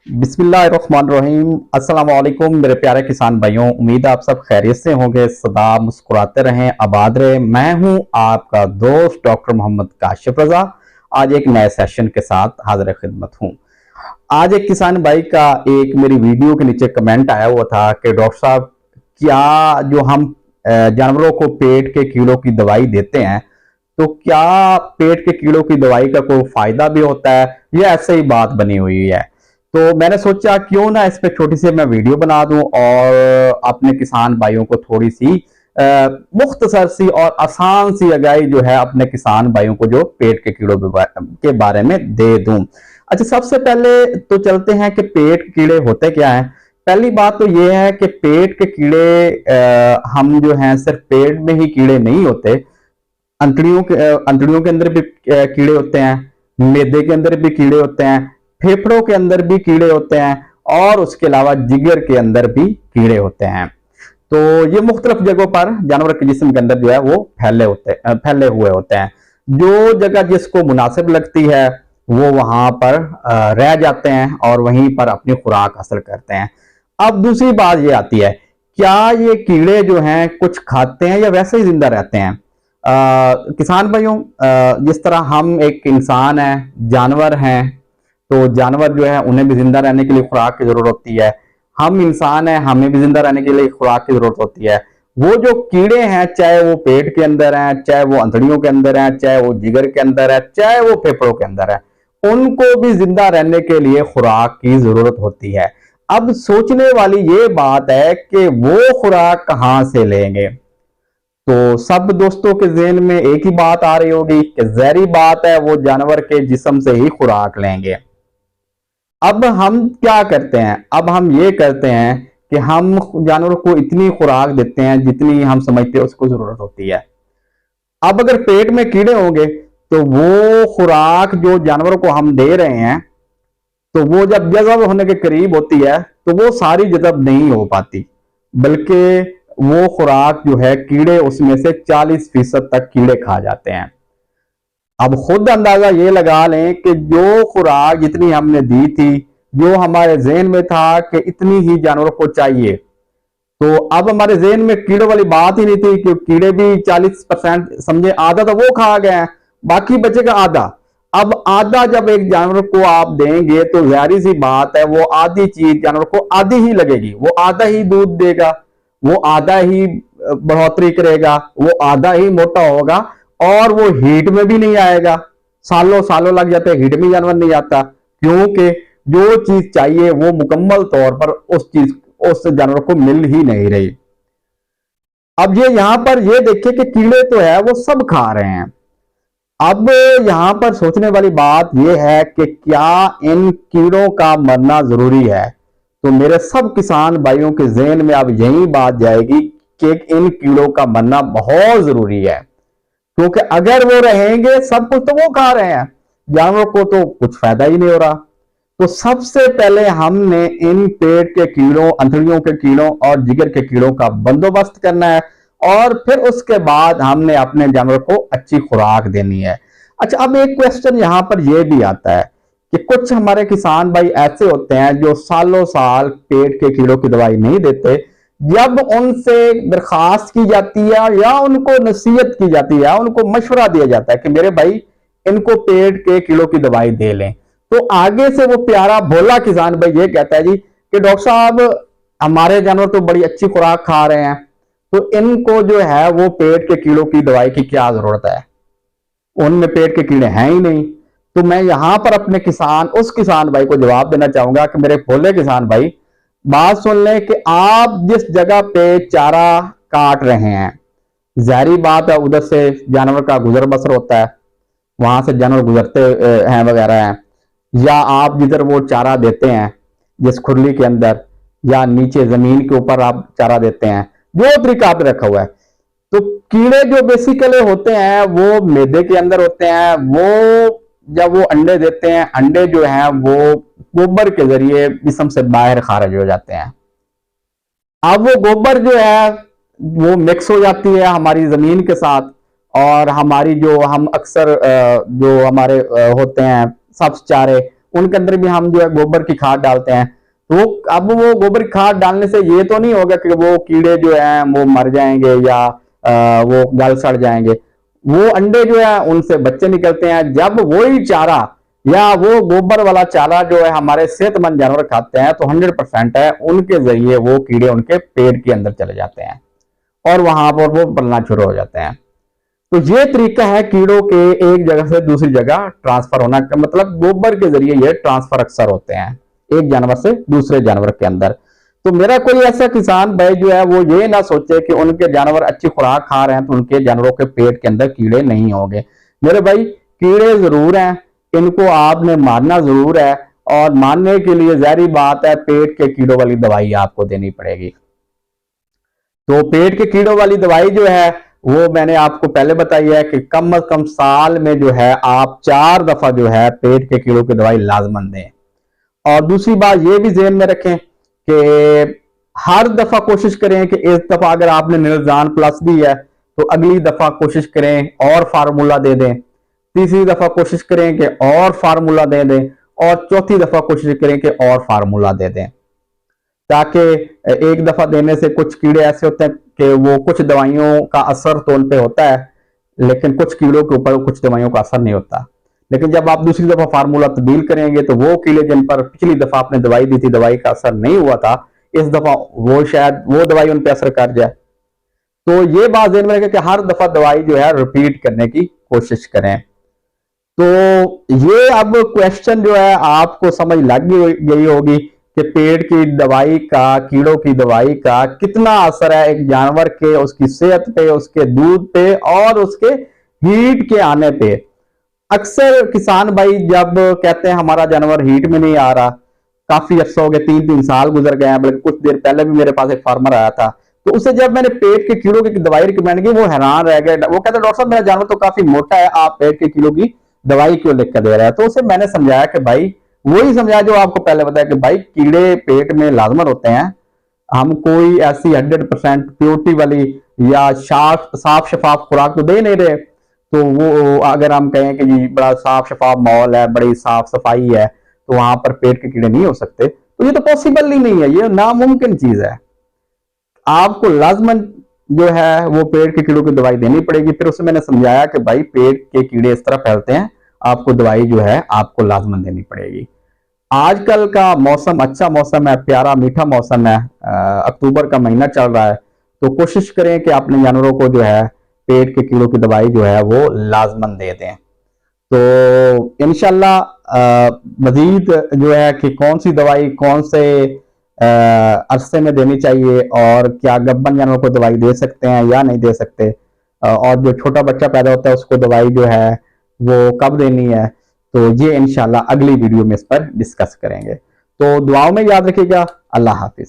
बिस्मिल्लाहिर्रहमानिर्रहीम। अस्सलाम वालेकुम मेरे प्यारे किसान भाइयों, उम्मीद है आप सब खैरियत से होंगे, सदा मुस्कुराते रहें, आबाद रहें। मैं हूं आपका दोस्त डॉक्टर मोहम्मद काशिफ रजा। आज एक नए सेशन के साथ हाजिर खिदमत हूं। आज एक किसान भाई का एक मेरी वीडियो के नीचे कमेंट आया हुआ था कि डॉक्टर साहब, क्या जो हम जानवरों को पेट के कीड़ों की दवाई देते हैं, तो क्या पेट के कीड़ों की दवाई का कोई फायदा भी होता है या ऐसे ही बात बनी हुई है। तो मैंने सोचा क्यों ना इस पे छोटी सी मैं वीडियो बना दूं और अपने किसान भाइयों को थोड़ी सी मुख्तसर सी और आसान सी आगाही जो है अपने किसान भाइयों को जो पेट के कीड़ों के बारे में दे दूं। अच्छा, सबसे पहले तो चलते हैं कि पेट के कीड़े होते क्या हैं। पहली बात तो यह है कि पेट के कीड़े हम जो हैं सिर्फ पेट में ही कीड़े नहीं होते, अंतड़ियों के अंदर भी कीड़े होते हैं, मैदे के अंदर भी कीड़े होते हैं, फेफड़ों के अंदर भी कीड़े होते हैं और उसके अलावा जिगर के अंदर भी कीड़े होते हैं। तो ये मुख्तलिफ जगहों पर जानवर के जिस्म के अंदर जो है वो फैले हुए होते हैं। जो जगह जिसको मुनासिब लगती है वो वहां पर रह जाते हैं और वहीं पर अपनी खुराक हासिल करते हैं। अब दूसरी बात ये आती है, क्या ये कीड़े जो हैं कुछ खाते हैं या वैसे ही जिंदा रहते हैं। किसान भाइयों, जिस तरह हम एक इंसान है, जानवर हैं, तो जानवर जो है उन्हें भी जिंदा रहने के लिए खुराक की जरूरत होती है। हम इंसान हैं, हमें भी जिंदा रहने के लिए खुराक की जरूरत होती है। वो जो कीड़े हैं, चाहे वो पेट के अंदर हैं, चाहे वो अंतड़ियों के अंदर हैं, चाहे वो जिगर के अंदर है, चाहे वो फेफड़ों के अंदर है, उनको भी जिंदा रहने के लिए खुराक की जरूरत होती है। अब सोचने वाली ये बात है कि वो खुराक कहां से लेंगे। तो सब दोस्तों के ज़हन में एक ही बात आ रही होगी कि ज़ाहिर बात है वो जानवर के जिस्म से ही खुराक लेंगे। अब हम क्या करते हैं, अब हम ये करते हैं कि हम जानवर को इतनी खुराक देते हैं जितनी हम समझते हैं उसको जरूरत होती है। अब अगर पेट में कीड़े होंगे तो वो खुराक जो जानवर को हम दे रहे हैं, तो वो जब जज़ब होने के करीब होती है तो वो सारी जज़ब नहीं हो पाती, बल्कि वो खुराक जो है कीड़े उसमें से 40% तक कीड़े खा जाते हैं। अब खुद अंदाजा ये लगा लें कि जो खुराक जितनी हमने दी थी, जो हमारे ज़हन में था कि इतनी ही जानवरों को चाहिए, तो अब हमारे ज़हन में कीड़ों वाली बात ही नहीं थी कि कीड़े भी 40% समझे, आधा तो वो खा गए हैं, बाकी बचेगा आधा। अब आधा जब एक जानवर को आप देंगे तो जाहिर सी बात है वो आधी चीज जानवर को आधी ही लगेगी, वो आधा ही दूध देगा, वो आधा ही बढ़ोतरी करेगा, वो आधा ही मोटा होगा और वो हीट में भी नहीं आएगा। सालों सालों लग जाते हैं, हीट में जानवर नहीं आता, क्योंकि जो चीज चाहिए वो मुकम्मल तौर पर उस जानवर को मिल ही नहीं रही। अब ये यहां पर ये देखिए कि कीड़े तो है वो सब खा रहे हैं। अब यहां पर सोचने वाली बात यह है कि क्या इन कीड़ों का मरना जरूरी है। तो मेरे सब किसान भाइयों के ज़हन में अब यही बात जाएगी कि इन कीड़ों का मरना बहुत जरूरी है, क्योंकि अगर वो रहेंगे, सब कुछ तो वो खा रहे हैं, जानवरों को तो कुछ फायदा ही नहीं हो रहा। तो सबसे पहले हमने इन पेट के कीड़ों, अंतड़ियों के कीड़ों और जिगर के कीड़ों का बंदोबस्त करना है और फिर उसके बाद हमने अपने जानवर को अच्छी खुराक देनी है। अच्छा, अब एक क्वेश्चन यहां पर यह भी आता है कि कुछ हमारे किसान भाई ऐसे होते हैं जो सालों साल पेट के कीड़ों की दवाई नहीं देते। जब उनसे दरखास्त की जाती है या उनको नसीहत की जाती है, उनको मशवरा दिया जाता है कि मेरे भाई इनको पेट के कीड़ों की दवाई दे लें, तो आगे से वो प्यारा भोला किसान भाई ये कहता है जी कि डॉक्टर साहब, हमारे जानवर तो बड़ी अच्छी खुराक खा रहे हैं, तो इनको जो है वो पेट के कीड़ों की दवाई की क्या जरूरत है, उनमें पेट के कीड़े हैं ही नहीं। तो मैं यहां पर अपने उस किसान भाई को जवाब देना चाहूंगा कि मेरे भोले किसान भाई, बात सुन लें कि आप जिस जगह पे चारा काट रहे हैं, जाहिर बात है उधर से जानवर का गुजर बसर होता है, वहां से जानवर गुजरते हैं वगैरह हैं, या आप जिधर वो चारा देते हैं जिस खुरली के अंदर या नीचे जमीन के ऊपर आप चारा देते हैं, जो तरीका आपने रखा हुआ है, तो कीड़े जो बेसिकली होते हैं वो मैदे के अंदर होते हैं। वो जब वो अंडे देते हैं, अंडे जो हैं वो गोबर के जरिए जिस्म से बाहर खारिज हो जाते हैं। अब वो गोबर जो है वो मिक्स हो जाती है हमारी जमीन के साथ, और हमारी जो हम अक्सर जो हमारे होते हैं सब्ज चारे, उनके अंदर भी हम जो है गोबर की खाद डालते हैं। तो अब वो गोबर की खाद डालने से ये तो नहीं होगा कि वो कीड़े जो हैं वो मर जाएंगे या वो गल सड़ जाएंगे। वो अंडे जो है उनसे बच्चे निकलते हैं। जब वही चारा या वो गोबर वाला चारा जो है हमारे सेहतमंद जानवर खाते हैं तो 100% है उनके जरिए वो कीड़े उनके पेट के अंदर चले जाते हैं और वहां पर वो पलना शुरू हो जाते हैं। तो ये तरीका है कीड़ों के एक जगह से दूसरी जगह ट्रांसफर होना का, मतलब गोबर के जरिए ये ट्रांसफर अक्सर होते हैं एक जानवर से दूसरे जानवर के अंदर। तो मेरा कोई ऐसा किसान भाई जो है वो ये ना सोचे कि उनके जानवर अच्छी खुराक खा रहे हैं तो उनके जानवरों के पेट के अंदर कीड़े नहीं होंगे। मेरे भाई कीड़े जरूर हैं, इनको आपने मारना जरूर है और मारने के लिए जहरी बात है पेट के कीड़ों वाली दवाई आपको देनी पड़ेगी। तो पेट के कीड़ों वाली दवाई जो है वो मैंने आपको पहले बताई है कि कम से कम साल में जो है आप 4 दफा जो है पेट के कीड़ों की दवाई लाजमन दें। और दूसरी बात ये भी ज़हन में रखें कि हर दफा कोशिश करें कि इस दफा अगर आपने निलजान प्लस दी है तो अगली दफा कोशिश करें और फार्मूला दे दें, तीसरी दफा कोशिश करें कि और फार्मूला दे दें और चौथी दफा कोशिश करें कि और फार्मूला दे दें, ताकि एक दफा देने से कुछ कीड़े ऐसे होते हैं कि वो कुछ दवाइयों का असर तो उन पे होता है लेकिन कुछ कीड़ों के ऊपर कुछ दवाइयों का असर नहीं होता। लेकिन जब आप दूसरी दफा फार्मूला तब्दील करेंगे तो वो कीड़े जिन पर पिछली दफा आपने दवाई दी थी दवाई का असर नहीं हुआ था, इस दफा वो शायद वो दवाई उन पर असर कर जाए। तो ये बात ध्यान में रखें कि हर दफा दवाई जो है रिपीट करने की कोशिश करें। तो ये अब क्वेश्चन जो है आपको समझ लग गई होगी कि पेट की दवाई का, कीड़ों की दवाई का कितना असर है एक जानवर के, उसकी सेहत पे, उसके दूध पे और उसके हीट के आने पे। अक्सर किसान भाई जब कहते हैं हमारा जानवर हीट में नहीं आ रहा, काफी अरसा हो गया, 3-3 साल गुजर गए हैं, बल्कि कुछ देर पहले भी मेरे पास एक फार्मर आया था, तो उसे जब मैंने पेट के कीड़ों की दवाई रिकमेंड की वो हैरान रह गया। वो कहता डॉक्टर साहब मेरा जानवर तो काफी मोटा है, आप पेट के कीड़ों की दवाई क्यों लिख कर दे रहे हैं? तो उसे मैंने समझाया कि भाई वही समझाया जो आपको पहले बताया कि भाई कीड़े पेट में लाजमन होते हैं। हम कोई ऐसी 100% प्योरिटी वाली या साफ शफाफ खुराक तो दे नहीं रहे। तो वो अगर हम कहें कि जी बड़ा साफ शफाफ माहौल है, बड़ी साफ सफाई है, तो वहां पर पेट के कीड़े नहीं हो सकते, तो ये तो पॉसिबल ही नहीं है, ये नामुमकिन चीज है। आपको लाजमन जो है वो पेट के कीड़ों की दवाई देनी पड़ेगी। फिर उसे मैंने समझाया कि भाई पेट के कीड़े इस तरह फैलते हैं, आपको दवाई जो है आपको लाजमन देनी पड़ेगी। आजकल का मौसम अच्छा मौसम है, प्यारा मीठा मौसम है, अक्टूबर का महीना चल रहा है, तो कोशिश करें कि अपने जानवरों को जो है पेट के कीड़ों की दवाई जो है वो लाजमन दे दें। तो इंशाल्लाह मजीद जो है कि कौन सी दवाई कौन से अरसे में देनी चाहिए और क्या गब्बन जानवर को दवाई दे सकते हैं या नहीं दे सकते, और जो छोटा बच्चा पैदा होता है उसको दवाई जो है वो कब देनी है, तो ये इंशाल्लाह अगली वीडियो में इस पर डिस्कस करेंगे। तो दुआओं में याद रखिएगा। अल्लाह हाफिज।